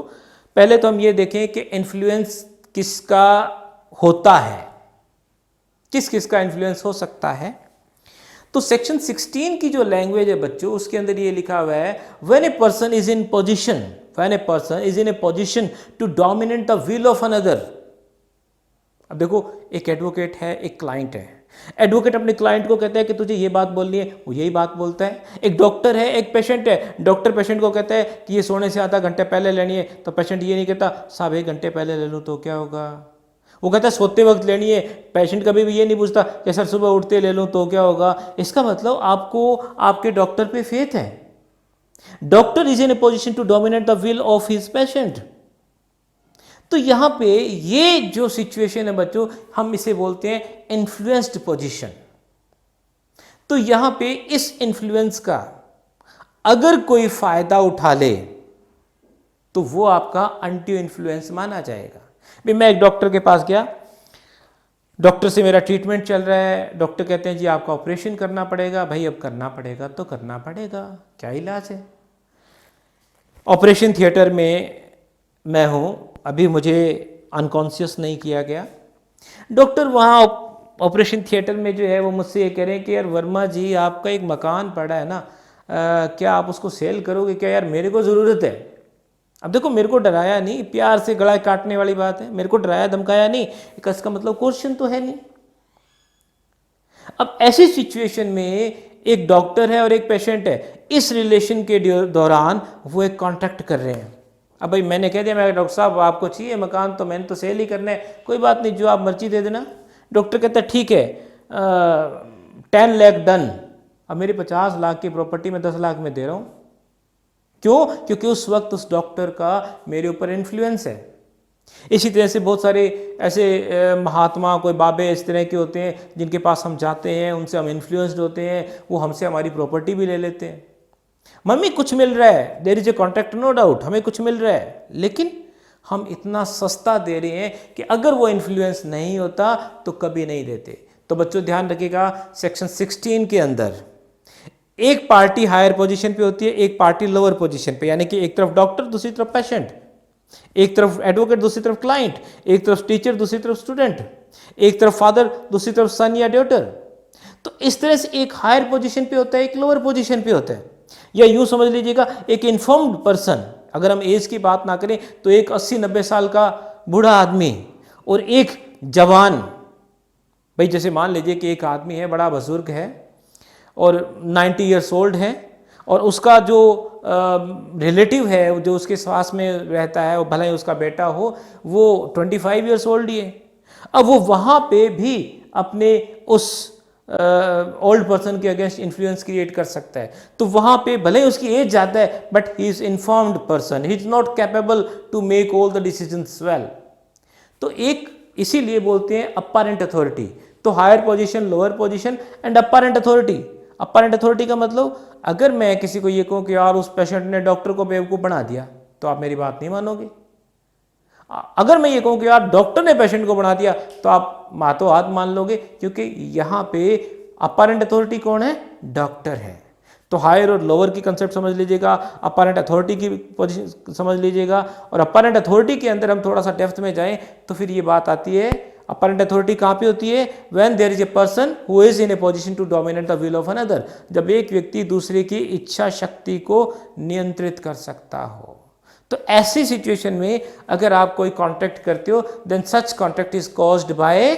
पहले तो हम ये देखें कि इन्फ्लुएंस किसका होता है, किस किस का इन्फ्लुएंस हो सकता है। तो सेक्शन 16 की जो लैंग्वेज है बच्चों, उसके अंदर ये लिखा हुआ है, when a person is in position to dominate the will of another. अब देखो, एक एडवोकेट है, एक क्लाइंट है। एडवोकेट अपने क्लाइंट को कहता है कि तुझे ये बात बोलनी है, वो यही बात बोलता है। एक डॉक्टर है, एक पेशेंट है, डॉक्टर पेशेंट को कहता है कि ये सोने से आधा घंटे पहले लेनी है, तो पेशेंट ये नहीं कहता साहब 1 घंटे पहले ले लूँ तो क्या होगा, वो कहता है सोते वक्त लेनी है। पेशेंट कभी भी ये नहीं पूछता कि सर सुबह उठते ले लूँ तो क्या होगा। इसका मतलब आपको आपके डॉक्टर पे फेथ है। Doctor is in a position to dominate the will of his patient. तो यहां पे ये जो सिचुएशन है बच्चों, हम इसे बोलते हैं इन्फ्लुएंस्ड पोजीशन। तो यहां पे इस इन्फ्लुएंस का अगर कोई फायदा उठा ले तो वो आपका अनड्यू इन्फ्लुएंस माना जाएगा। भाई मैं एक डॉक्टर के पास गया, डॉक्टर से मेरा ट्रीटमेंट चल रहा है, डॉक्टर कहते हैं जी आपका ऑपरेशन करना पड़ेगा। भाई अब करना पड़ेगा तो करना पड़ेगा, क्या इलाज है। ऑपरेशन थिएटर में मैं हूं, अभी मुझे अनकॉन्शियस नहीं किया गया। डॉक्टर वहाँ ऑपरेशन थिएटर में जो है वो मुझसे ये कह रहे हैं कि यार वर्मा जी आपका एक मकान पड़ा है ना, क्या आप उसको सेल करोगे क्या, यार मेरे को ज़रूरत है। अब देखो, मेरे को डराया नहीं, प्यार से गला काटने वाली बात है, मेरे को डराया धमकाया नहीं, इसका मतलब क्वेश्चन तो है नहीं। अब ऐसी सिचुएशन में एक डॉक्टर है और एक पेशेंट है, इस रिलेशन के दौरान वो एक कॉन्ट्रैक्ट कर रहे हैं। अब भाई मैंने कह दिया, मैं डॉक्टर साहब आपको चाहिए मकान, तो मैंने तो सेल ही करना है, कोई बात नहीं जो आप मर्जी दे देना। डॉक्टर कहता है ठीक है, 10 लाख डन। अब मेरी 50 लाख की प्रॉपर्टी में 10 लाख में दे रहा हूँ। क्यों? क्योंकि उस वक्त उस डॉक्टर का मेरे ऊपर इन्फ्लुएंस है। इसी तरह से बहुत सारे ऐसे महात्मा, कोई बाबे इस तरह के होते हैं जिनके पास हम जाते हैं, उनसे हम इन्फ्लुएंस्ड होते हैं, वो हमसे हमारी प्रॉपर्टी भी ले लेते हैं। मम्मी कुछ मिल रहा है, there is a contract, no doubt, हमें कुछ मिल रहा है, लेकिन हम इतना सस्ता दे रहे हैं कि अगर वो इन्फ्लुएंस नहीं होता तो कभी नहीं देते। तो बच्चों ध्यान रखिएगा, सेक्शन 16 के अंदर एक पार्टी हायर पोजीशन पे होती है, एक पार्टी लोअर पोजीशन पे, यानी कि एक तरफ डॉक्टर दूसरी तरफ पेशेंट, एक तरफ एडवोकेट दूसरी तरफ क्लाइंट, एक तरफ टीचर दूसरी तरफ स्टूडेंट, एक तरफ फादर दूसरी तरफ सन या डॉटर। तो इस तरह से एक हायर पोजीशन पे होता है, एक लोअर पोजीशन पे होता है। या यूं समझ लीजिएगा, एक इन्फॉर्म्ड पर्सन, अगर हम एज की बात ना करें तो एक 80-90 साल का बूढ़ा आदमी और एक जवान। भाई जैसे मान लीजिए कि एक आदमी है, बड़ा बुजुर्ग है और 90 ईयर्स ओल्ड है, और उसका जो रिलेटिव है जो उसके पास में रहता है, वो भले ही उसका बेटा हो, वो 25 ईयर्स ओल्ड ही है। अब वो वहाँ पे भी अपने उस ओल्ड पर्सन के अगेंस्ट इन्फ्लुएंस क्रिएट कर सकता है। तो वहाँ पे भले ही उसकी एज ज़्यादा है, but he is informed person, he is not capable to make all the decisions well. तो एक इसीलिए बोलते हैं अपरेंट अथॉरिटी। तो higher position, lower position and apparent authority. Apparent authority का मतलब, अगर मैं किसी को ये कहूँ कि यार उस पेशेंट ने डॉक्टर को बेवकूफ़ बना दिया, तो आप मेरी बात नहीं मानोगे। अगर मैं ये कहूँ कि यार डॉक्टर ने पेशेंट को बना दिया, तो आप हाथों हाथ मान लोगे, क्योंकि यहाँ पे अपरेंट अथॉरिटी कौन है? डॉक्टर है। तो हायर और लोअर की कंसेप्ट समझ लीजिएगा, अपरेंट अथॉरिटी की पोजीशन समझ लीजिएगा, और अपरेंट अथॉरिटी के अंदर हम थोड़ा सा डेप्थ में जाएं तो फिर ये बात आती है, अपरेंट अथॉरिटी कहाँ पे होती है? When there is a person who is in a position to dominate the will of another, जब एक व्यक्ति दूसरे की इच्छा शक्ति को नियंत्रित कर सकता हो। तो ऐसी सिचुएशन में अगर आप कोई कॉन्ट्रैक्ट करते हो, then such contract is caused by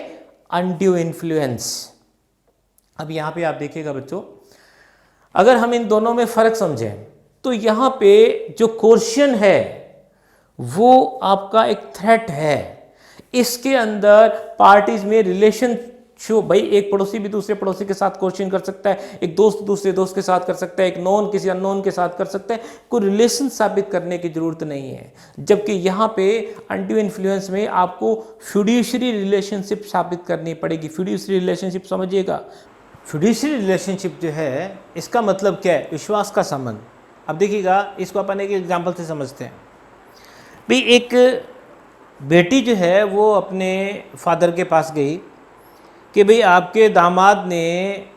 undue influence. अब यहाँ पे आप देखिएगा बच्चों, अगर हम इन दोनों में फर्क समझें तो यहाँ पे जो कोर्शन है वो आपका एक थ्रेट है। इसके अंदर पार्टीज में रिलेशन शो, भाई एक पड़ोसी भी दूसरे पड़ोसी के साथ क्वेश्चन कर सकता है, एक दोस्त दूसरे दोस्त के साथ कर सकता है, एक नॉन किसी अननोन के साथ कर सकता है, कोई रिलेशन साबित करने की जरूरत नहीं है। जबकि यहाँ पे अनड्यू इन्फ्लुएंस में आपको फिड्यूशियरी रिलेशनशिप साबित करनी पड़ेगी। फिड्यूशियरी रिलेशनशिप समझिएगा, फिड्यूशियरी रिलेशनशिप जो है इसका मतलब क्या है? विश्वास का संबंध। अब देखिएगा, इसको अपन एक एग्जांपल से समझते हैं। भाई एक बेटी जो है वो अपने फादर के पास गई कि भाई आपके दामाद ने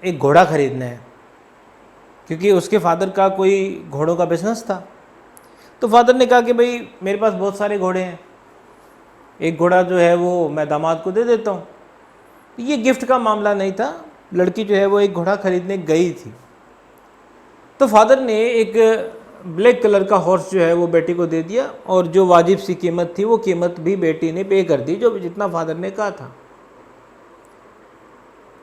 एक घोड़ा खरीदना है, क्योंकि उसके फादर का कोई घोड़ों का बिजनेस था। तो फादर ने कहा कि भाई मेरे पास बहुत सारे घोड़े हैं, एक घोड़ा जो है वो मैं दामाद को दे देता हूँ। ये गिफ्ट का मामला नहीं था, लड़की जो है वो एक घोड़ा खरीदने गई थी। तो फादर ने एक ब्लैक कलर का हॉर्स जो है वो बेटी को दे दिया, और जो वाजिब सी कीमत थी वो कीमत भी बेटी ने पे कर दी, जो जितना फादर ने कहा था।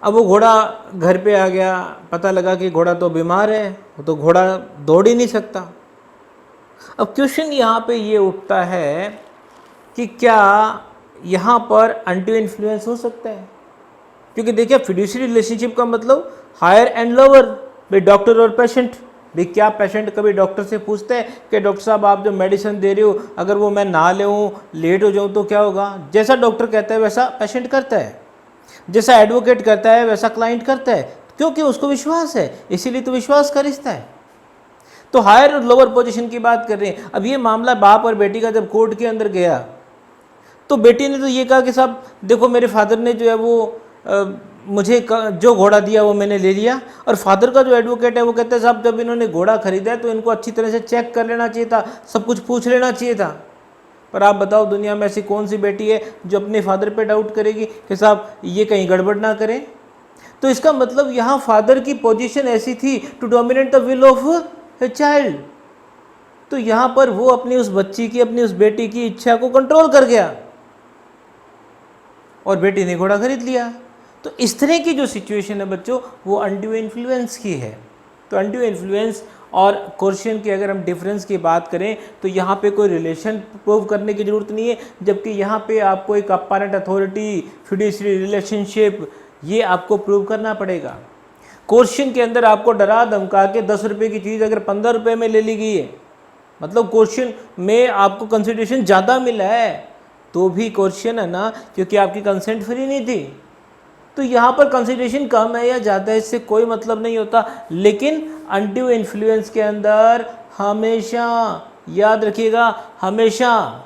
अब वो घोड़ा घर पे आ गया, पता लगा कि घोड़ा तो बीमार है, वो तो घोड़ा दौड़ ही नहीं सकता। अब क्वेश्चन यहाँ पे ये उठता है कि क्या यहाँ पर अनडू इन्फ्लुएंस हो सकता है? क्योंकि देखिए फिड्यूशियरी रिलेशनशिप का मतलब हायर एंड लोअर, भाई डॉक्टर और पेशेंट। भाई क्या पेशेंट कभी डॉक्टर से पूछता है कि डॉक्टर साहब आप जो मेडिसिन दे रहे हो, अगर वो मैं ना लेऊँ, लेट हो जाऊँ तो क्या होगा? जैसा डॉक्टर कहता है वैसा पेशेंट करता है, जैसा एडवोकेट करता है वैसा क्लाइंट करता है, क्योंकि उसको विश्वास है, इसीलिए तो विश्वास का रिश्ता है। तो हायर और लोअर पोजीशन की बात कर रहे हैं। अब ये मामला बाप और बेटी का जब कोर्ट के अंदर गया, तो बेटी ने तो ये कहा कि साहब देखो मेरे फादर ने जो है वो मुझे जो घोड़ा दिया वो मैंने ले लिया, और फादर का जो एडवोकेट है वो कहता है साहब जब इन्होंने घोड़ा खरीदा है तो इनको अच्छी तरह से चेक कर लेना चाहिए था, सब कुछ पूछ लेना चाहिए था। पर आप बताओ दुनिया में ऐसी कौन सी बेटी है जो अपने फादर पे डाउट करेगी कि साहब ये कहीं गड़बड़ ना करें? तो इसका मतलब यहाँ फादर की पोजीशन ऐसी थी to dominate the will of a child. तो यहाँ पर वो अपनी उस बच्ची की, अपनी उस बेटी की इच्छा को कंट्रोल कर गया, और बेटी ने घोड़ा खरीद लिया। तो इस तरह की जो सिचुएशन है बच्चों, वो अनड्यू इन्फ्लुएंस की है। तो अनड्यू इन्फ्लुएंस और कोर्शन की अगर हम डिफरेंस की बात करें तो यहाँ पे कोई रिलेशन प्रूव करने की ज़रूरत नहीं है, जबकि यहाँ पे आपको एक अपारेंट अथॉरिटी, फिड्यूशियरी रिलेशनशिप, ये आपको प्रूव करना पड़ेगा। कोर्शन के अंदर आपको डरा धमका के 10 रुपये की चीज़ अगर 15 रुपये में ले ली गई है, मतलब कोर्शन में आपको कंसिडरेशन ज़्यादा मिला है, तो भी कोर्शन है ना, क्योंकि आपकी कंसेंट फ्री नहीं थी। तो यहाँ पर कंसिडरेशन कम है या ज़्यादा है इससे कोई मतलब नहीं होता, लेकिन अनड्यू इन्फ्लुएंस के अंदर हमेशा याद रखिएगा, हमेशा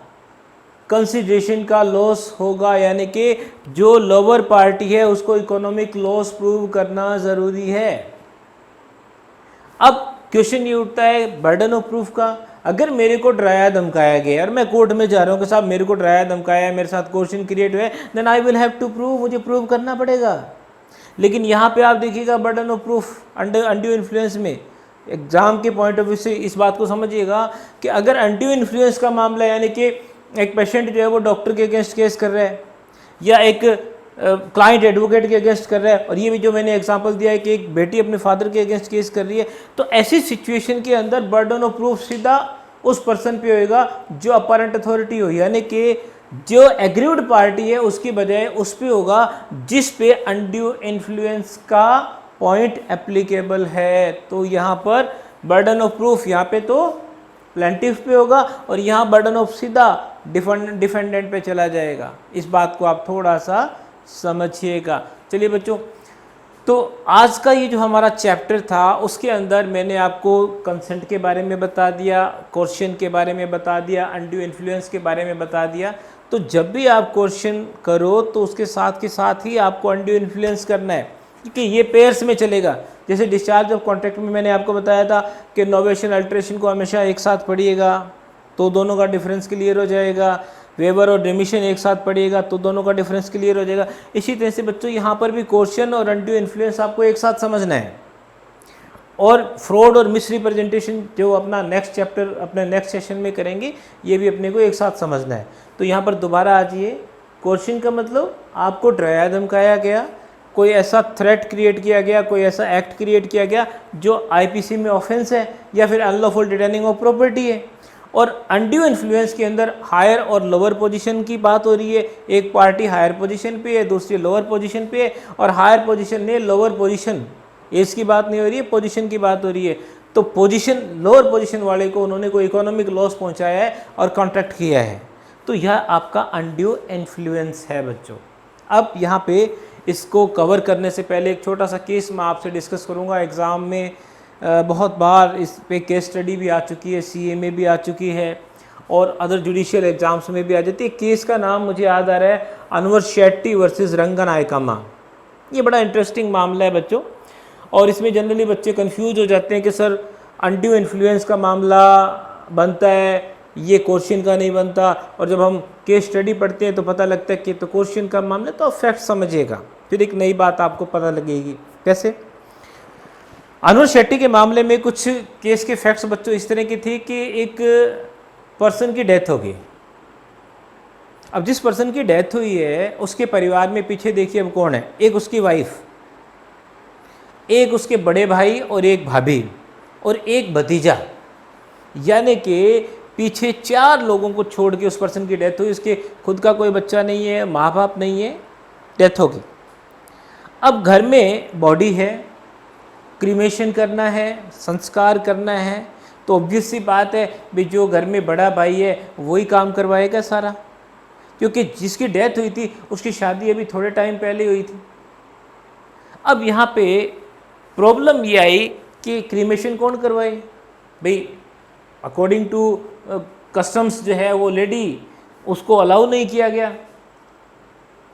कंसिडरेशन का लॉस होगा, यानी कि जो लोअर पार्टी है उसको इकोनॉमिक लॉस प्रूव करना ज़रूरी है। अब क्वेश्चन ये उठता है बर्डन ऑफ प्रूफ का। अगर मेरे को डराया धमकाया गया और मैं कोर्ट में जा रहा हूँ कि साहब मेरे को डराया धमकाया है, मेरे साथ क्वेश्चन क्रिएट हुआ है, then I will have to prove, मुझे प्रूव करना पड़ेगा। लेकिन यहाँ पे आप देखिएगा burden of proof undue influence में, एग्जाम के पॉइंट ऑफ व्यू से इस बात को समझिएगा कि अगर अनड्यू इन्फ्लुएंस का मामला यानी कि एक पेशेंट जो है वो डॉक्टर के अगेंस्ट केस कर रहा है, या एक क्लाइंट एडवोकेट के अगेंस्ट कर रहा है, और ये भी जो मैंने एग्जांपल दिया है कि एक बेटी अपने फादर के अगेंस्ट केस कर रही है, तो ऐसी सिचुएशन के अंदर बर्डन ऑफ प्रूफ सीधा उस पर्सन पे होएगा जो अपरेंट अथॉरिटी हो, यानी कि जो एग्रीव्ड पार्टी है उसकी बजाय उस पे होगा जिस पे अनड्यू इन्फ्लुएंस का पॉइंट एप्लीकेबल है। तो यहाँ पर बर्डन ऑफ प्रूफ यहाँ पे तो प्लेंटिफ पे होगा, और यहाँ बर्डन ऑफ सीधा डिफेंडेंट पे चला जाएगा। इस बात को आप थोड़ा सा समझिएगा। चलिए बच्चों, तो आज का ये जो हमारा चैप्टर था उसके अंदर मैंने आपको कंसेंट के बारे में बता दिया, क्वेश्चन के बारे में बता दिया, अनड्यू इन्फ्लुएंस के बारे में बता दिया। तो जब भी आप क्वेश्चन करो तो उसके साथ के साथ ही आपको अनड्यू इन्फ्लुएंस करना है, क्योंकि ये पेयर्स में चलेगा। जैसे डिस्चार्ज ऑफ कॉन्ट्रैक्ट में मैंने आपको बताया था कि नोवेशन अल्ट्रेशन को हमेशा एक साथ पढ़िएगा तो दोनों का डिफरेंस क्लियर हो जाएगा। वेवर और रिमिशन एक साथ पढ़िएगा तो दोनों का डिफरेंस क्लियर हो जाएगा। इसी तरह से बच्चों यहाँ पर भी क्वेश्चन और अनड्यू इन्फ्लुएंस आपको एक साथ समझना है, और फ्रॉड और मिस रिप्रेजेंटेशन जो अपना नेक्स्ट चैप्टर अपने नेक्स्ट सेशन में करेंगे, ये भी अपने को एक साथ समझना है। तो यहाँ पर दोबारा आ जाइए, क्वेश्चन का मतलब आपको डराया धमकाया गया, कोई ऐसा थ्रेट क्रिएट किया गया, कोई ऐसा एक्ट क्रिएट किया गया जो आईपीसी में ऑफेंस है या फिर अनलॉफुल डिटेनिंग ऑफ प्रॉपर्टी है। और अनड्यू इन्फ्लुएंस के अंदर हायर और लोअर पोजीशन की बात हो रही है, एक पार्टी हायर पोजीशन पे है, दूसरी लोअर पोजीशन पे है, और हायर पोजीशन ने लोअर पोजीशन, एज की बात नहीं हो रही है, पोजीशन की बात हो रही है। तो पोजीशन लोअर पोजीशन वाले को उन्होंने कोई इकोनॉमिक लॉस पहुंचाया है और कॉन्ट्रैक्ट किया है, तो यह आपका अनड्यू इन्फ्लुएंस है बच्चों। अब यहाँ पे इसको कवर करने से पहले एक छोटा सा केस मैं आपसे डिस्कस करूंगा। एग्ज़ाम में बहुत बार इस पे केस स्टडी भी आ चुकी है, सीए में भी आ चुकी है और अदर जुडिशियल एग्जाम्स में भी आ जाती है। केस का नाम मुझे याद आ रहा है, अनवर शेट्टी वर्सेस रंगनायकम्मा। ये बड़ा इंटरेस्टिंग मामला है बच्चों, और इसमें जनरली बच्चे कंफ्यूज हो जाते हैं कि सर अनड्यू इन्फ्लुएंस का मामला बनता है, ये क्वेश्चन का नहीं बनता, और जब हम केस स्टडी पढ़ते हैं तो पता लगता है कि तो क्वेश्चन का मामला, तो आप फैक्ट समझिएगा, फिर एक नई बात आपको पता लगेगी। कैसे? अनवर शेट्टी के मामले में कुछ केस के फैक्ट्स बच्चों इस तरह की थी कि एक पर्सन की डेथ हो गई। अब जिस पर्सन की डेथ हुई है उसके परिवार में पीछे देखिए अब कौन है, एक उसकी वाइफ, एक उसके बड़े भाई और एक भाभी और एक भतीजा, यानी कि पीछे 4 लोगों को छोड़ के उस पर्सन की डेथ हुई। उसके खुद का कोई बच्चा नहीं है, माँ बाप नहीं है, डेथ हो गई। अब घर में बॉडी है, क्रीमेशन करना है, संस्कार करना है, तो ऑब्वियस सी बात है भी जो घर में बड़ा भाई है वही काम करवाएगा सारा, क्योंकि जिसकी डेथ हुई थी उसकी शादी अभी थोड़े टाइम पहले हुई थी। अब यहाँ पे प्रॉब्लम ये आई कि क्रीमेशन कौन करवाए भाई, अकॉर्डिंग टू कस्टम्स जो है वो लेडी उसको अलाउ नहीं किया गया।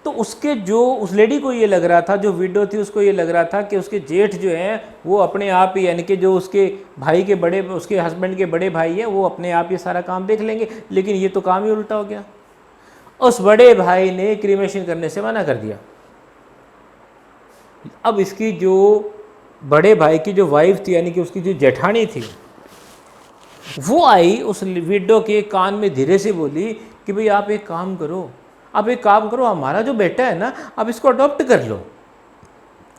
तो उसके जो उस लेडी को ये लग रहा था, जो विडो थी उसको ये लग रहा था कि उसके जेठ जो हैं वो अपने आप ही, यानी कि जो उसके भाई के बड़े, उसके हस्बैंड के बड़े भाई हैं, वो अपने आप ये सारा काम देख लेंगे। लेकिन ये तो काम ही उल्टा हो गया, उस बड़े भाई ने क्रीमेशन करने से मना कर दिया। अब इसकी जो बड़े भाई की जो वाइफ थी, यानी कि उसकी जो जेठानी थी, वो आई उस विडो के कान में धीरे से बोली कि भाई आप एक काम करो, आप एक काम करो, हमारा जो बेटा है ना, आप इसको अडॉप्ट कर लो।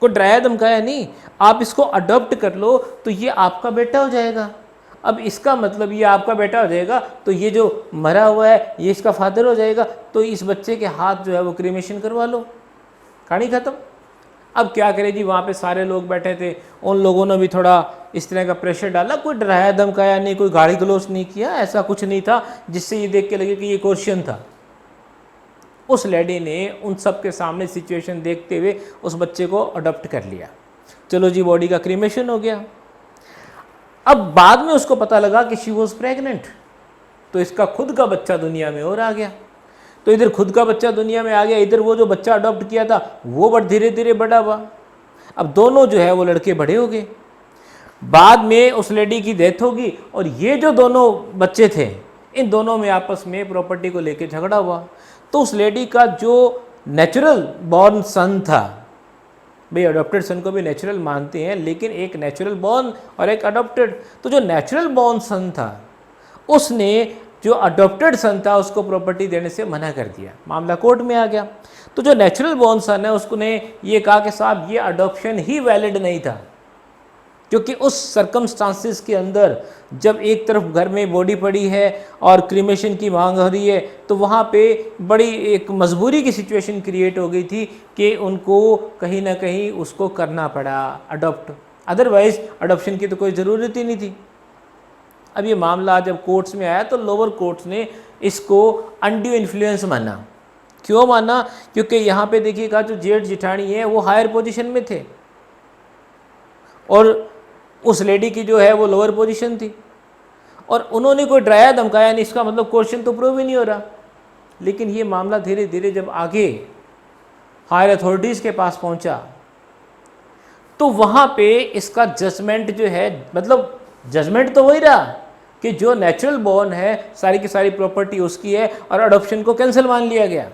कोई डराया धमकाया नहीं, आप इसको अडॉप्ट कर लो तो ये आपका बेटा हो जाएगा। अब इसका मतलब ये आपका बेटा हो जाएगा तो ये जो मरा हुआ है ये इसका फादर हो जाएगा, तो इस बच्चे के हाथ जो है वो क्रीमेशन करवा लो, कहानी खत्म। अब क्या करें जी, वहाँ पे सारे लोग बैठे थे, उन लोगों ने भी थोड़ा इस तरह का प्रेशर डाला, कोई डराया धमकाया नहीं, कोई गाली गलौज नहीं किया, ऐसा कुछ नहीं था जिससे ये देख के लगे कि ये क्वेश्चन था। उस लेडी ने उन सब के सामने सिचुएशन देखते हुए उस बच्चे को अडॉप्ट कर लिया। चलो जी, बॉडी का क्रीमेशन हो गया। अब बाद में उसको पता लगा कि शी वॉज प्रेग्नेंट, तो इसका खुद का बच्चा दुनिया में और आ गया। तो इधर खुद का बच्चा दुनिया में आ गया, इधर वो जो बच्चा अडॉप्ट किया था वो बड़ धीरे धीरे बड़ा हुआ। अब दोनों जो है वो लड़के बड़े हो गए। बाद में उस लेडी की डेथ होगी और ये जो दोनों बच्चे थे, इन दोनों में आपस में प्रॉपर्टी को लेकर झगड़ा हुआ। तो उस लेडी का जो नेचुरल बॉर्न सन था, भाई अडॉप्टेड सन को भी नेचुरल मानते हैं, लेकिन एक नेचुरल बॉर्न और एक अडॉप्टेड, तो जो नेचुरल बॉर्न सन था उसने जो अडॉप्टेड सन था उसको प्रॉपर्टी देने से मना कर दिया। मामला कोर्ट में आ गया। तो जो नेचुरल बॉर्न सन है उसने ये कहा कि साहब ये अडॉप्शन ही वैलिड नहीं था, क्योंकि उस सर्कमस्टांसिस के अंदर जब एक तरफ घर में बॉडी पड़ी है और क्रीमेशन की मांग हो रही है, तो वहाँ पे बड़ी एक मजबूरी की सिचुएशन क्रिएट हो गई थी कि उनको कहीं ना कहीं उसको करना पड़ा अडॉप्ट, अदरवाइज अडॉप्शन की तो कोई ज़रूरत ही नहीं थी। अब ये मामला जब कोर्ट्स में आया तो लोअर कोर्ट्स ने इसको अनड्यू इन्फ्लुएंस माना। क्यों माना? क्योंकि यहाँ पे देखिएगा जो जेठ जिठानी है वो हायर पोजीशन में थे और उस लेडी की जो है वो लोअर पोजीशन थी, और उन्होंने कोई डराया धमकाया नहीं, इसका मतलब क्वेश्चन तो प्रूव ही नहीं हो रहा। लेकिन ये मामला धीरे धीरे जब आगे हायर अथॉरिटीज़ के पास पहुंचा तो वहाँ पे इसका जजमेंट जो है, मतलब जजमेंट तो वही रहा कि जो नेचुरल बॉर्न है सारी की सारी प्रॉपर्टी उसकी है और अडॉप्शन को कैंसिल मान लिया गया।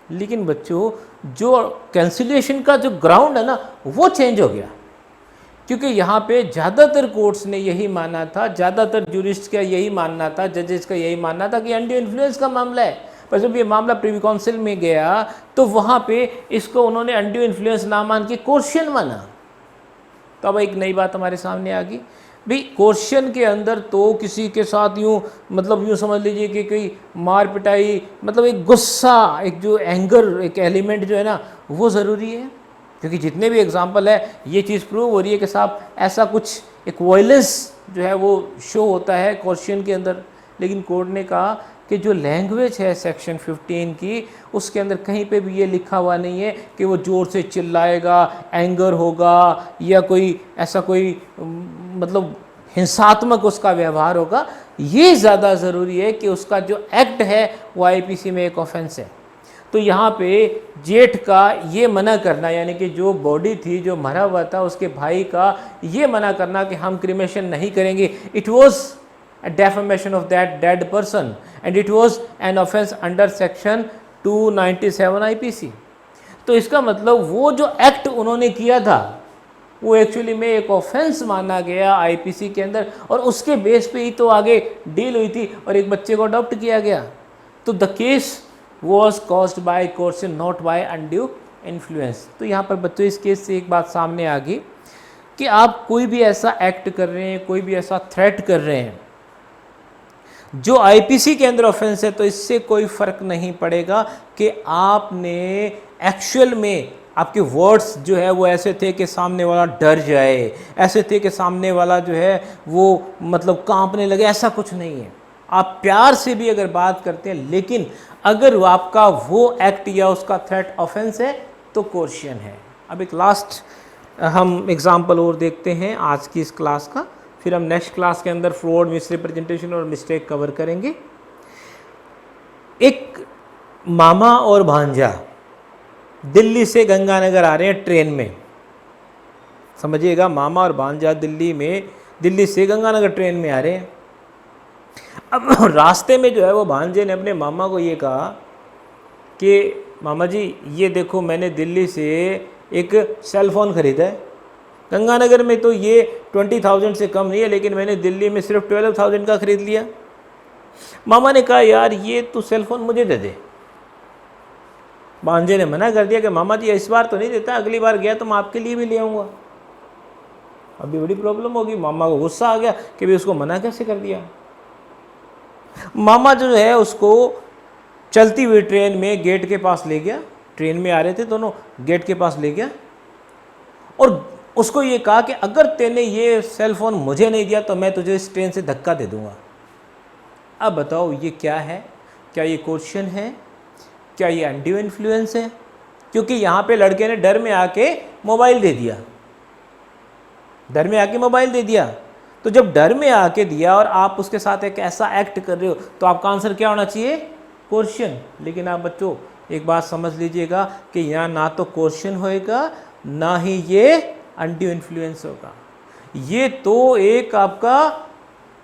लेकिन बच्चों जो कैंसिलेशन का जो ग्राउंड है ना वो चेंज हो गया, क्योंकि यहाँ पे ज़्यादातर कोर्ट्स ने यही माना था, ज़्यादातर जूरिस्ट का यही मानना था, जजेस का यही मानना था कि अनड्यू इन्फ्लुएंस का मामला है। पर जब ये मामला प्रीवी काउंसिल में गया तो वहाँ पे इसको उन्होंने अनड्यू इन्फ्लुएंस ना मान के क्वेश्चन माना। तो अब एक नई बात हमारे सामने आ गई भाई, क्वेश्चन के अंदर तो किसी के साथ यूँ मतलब यूँ समझ लीजिए कि कोई मार पिटाई, मतलब एक गुस्सा, एक जो एंगर, एक एलिमेंट जो है ना वो ज़रूरी है, क्योंकि जितने भी एग्जाम्पल है ये चीज़ प्रूव हो रही है कि साहब ऐसा कुछ एक वायलेंस जो है वो शो होता है क्वेश्चन के अंदर। लेकिन कोर्ट ने कहा कि जो लैंग्वेज है सेक्शन 15 की, उसके अंदर कहीं पे भी ये लिखा हुआ नहीं है कि वो ज़ोर से चिल्लाएगा, एंगर होगा, या कोई ऐसा कोई मतलब हिंसात्मक उसका व्यवहार होगा। ये ज़्यादा ज़रूरी है कि उसका जो एक्ट है वो आईपीसी में एक ऑफेंस है। तो यहाँ पे जेठ का ये मना करना, यानी कि जो बॉडी थी, जो मरा हुआ था, उसके भाई का ये मना करना कि हम क्रिमेशन नहीं करेंगे, it was a defamation of that dead person and it was an offense under section 297 IPC। तो इसका मतलब वो जो एक्ट उन्होंने किया था वो एक्चुअली में एक ऑफेंस माना गया आईपीसी के अंदर, और उसके बेस पे ही तो आगे डील हुई थी और एक बच्चे को अडॉप्ट किया गया। तो the case was caused by coercion, not by undue influence. तो यहाँ पर बच्चों इस केस से एक बात सामने आ गई कि आप कोई भी ऐसा एक्ट कर रहे हैं, कोई भी ऐसा थ्रेट कर रहे हैं जो आईपीसी के अंदर ऑफेंस है, तो इससे कोई फर्क नहीं पड़ेगा कि आपने एक्चुअल में आपके वर्ड्स जो है वो ऐसे थे कि सामने वाला डर जाए, ऐसे थे कि सामने वाला जो है वो मतलब कांपने लगे, ऐसा कुछ नहीं है। आप प्यार से भी अगर बात करते हैं, लेकिन अगर आपका वो एक्ट या उसका थ्रेट ऑफेंस है तो कोर्शन है। अब एक लास्ट हम एग्जाम्पल और देखते हैं आज की इस क्लास का, फिर हम नेक्स्ट क्लास के अंदर फ्रॉड, मिसरिप्रेजेंटेशन और मिस्टेक कवर करेंगे। एक मामा और भांजा दिल्ली से गंगानगर आ रहे हैं ट्रेन में। समझिएगा, मामा और भांजा दिल्ली से गंगानगर ट्रेन में आ रहे हैं। अब रास्ते में जो है वो भांजे ने अपने मामा को ये कहा कि मामा जी ये देखो, मैंने दिल्ली से एक सेल फोन खरीदा है। गंगानगर में तो ये 20,000 से कम नहीं है, लेकिन मैंने दिल्ली में सिर्फ 12,000 का खरीद लिया। मामा ने कहा यार ये तू सेल फोन मुझे दे दे। भांजे ने मना कर दिया कि मामा जी इस बार तो नहीं देता, अगली बार गया तो मैं आपके लिए भी ले आऊँगा। अभी बड़ी प्रॉब्लम होगी। मामा को गुस्सा आ गया कि भाई उसको मना कैसे कर दिया। मामा जो है उसको चलती हुई ट्रेन में गेट के पास ले गया, ट्रेन में आ रहे थे दोनों, गेट के पास ले गया और उसको ये कहा कि अगर तेने ये सेल फोन मुझे नहीं दिया तो मैं तुझे इस ट्रेन से धक्का दे दूंगा। अब बताओ ये क्या है? क्या ये कोर्शन है? क्या ये अनड्यू इन्फ्लुएंस है? क्योंकि यहाँ पे लड़के ने डर में आके मोबाइल दे दिया, डर में आके मोबाइल दे दिया। तो जब डर में आके दिया और आप उसके साथ एक ऐसा एक्ट कर रहे हो तो आपका आंसर क्या होना चाहिए? कोर्शन। लेकिन आप बच्चों एक बात समझ लीजिएगा कि यहाँ ना तो कोर्शन होएगा, ना ही ये अनड्यू इन्फ्लुएंस होगा। ये तो एक आपका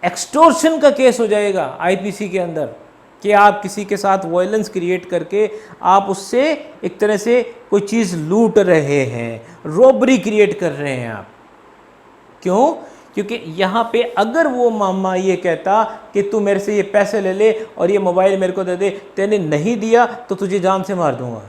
एक्सटॉर्शन का केस हो जाएगा आईपीसी के अंदर, कि आप किसी के साथ वायलेंस क्रिएट करके आप उससे एक तरह से कोई चीज़ लूट रहे हैं, रॉबरी क्रिएट कर रहे हैं आप। क्यों? क्योंकि यहाँ पे अगर वो मामा ये कहता कि तू मेरे से ये पैसे ले ले और ये मोबाइल मेरे को दे दे, तेने नहीं दिया तो तुझे जान से मार दूंगा।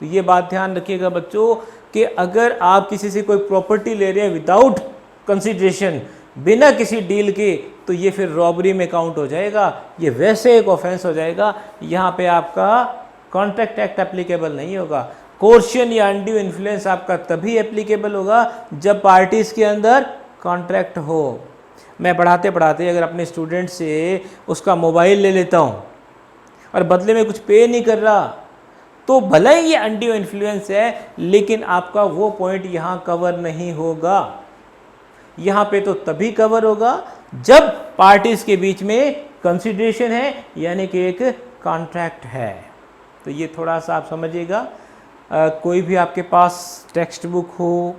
तो ये बात ध्यान रखिएगा बच्चों कि अगर आप किसी से कोई प्रॉपर्टी ले रहे हैं विदाउट कंसिडरेशन, बिना किसी डील के, तो ये फिर रॉबरी में काउंट हो जाएगा, ये वैसे एक ऑफेंस हो जाएगा। यहाँ पे आपका कॉन्ट्रैक्ट एक्ट एप्लीकेबल नहीं होगा। कोर्शन या अनड्यू इन्फ्लुएंस आपका तभी एप्लीकेबल होगा जब पार्टीज के अंदर कॉन्ट्रैक्ट हो। मैं पढ़ाते पढ़ाते अगर अपने स्टूडेंट से उसका मोबाइल ले लेता हूँ और बदले में कुछ पे नहीं कर रहा, तो भले ही ये अनड्यू इन्फ्लुएंस है, लेकिन आपका वो पॉइंट यहाँ कवर नहीं होगा। यहाँ पे तो तभी कवर होगा जब पार्टीज के बीच में कंसिडरेशन है, यानी कि एक कॉन्ट्रैक्ट है। तो ये थोड़ा सा आप समझिएगा। कोई भी आपके पास टेक्स्ट बुक हो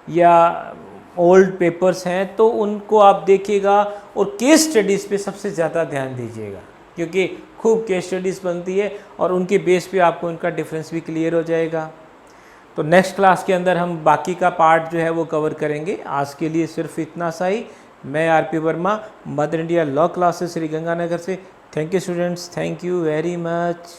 या ओल्ड पेपर्स हैं तो उनको आप देखिएगा और केस स्टडीज़ पे सबसे ज़्यादा ध्यान दीजिएगा, क्योंकि खूब केस स्टडीज़ बनती है और उनके बेस पे आपको इनका डिफरेंस भी क्लियर हो जाएगा। तो नेक्स्ट क्लास के अंदर हम बाकी का पार्ट जो है वो कवर करेंगे। आज के लिए सिर्फ इतना सा ही। मैं R P Verma, Mother India law classes Sri Ganganagar से। Thank you students, thank you very much.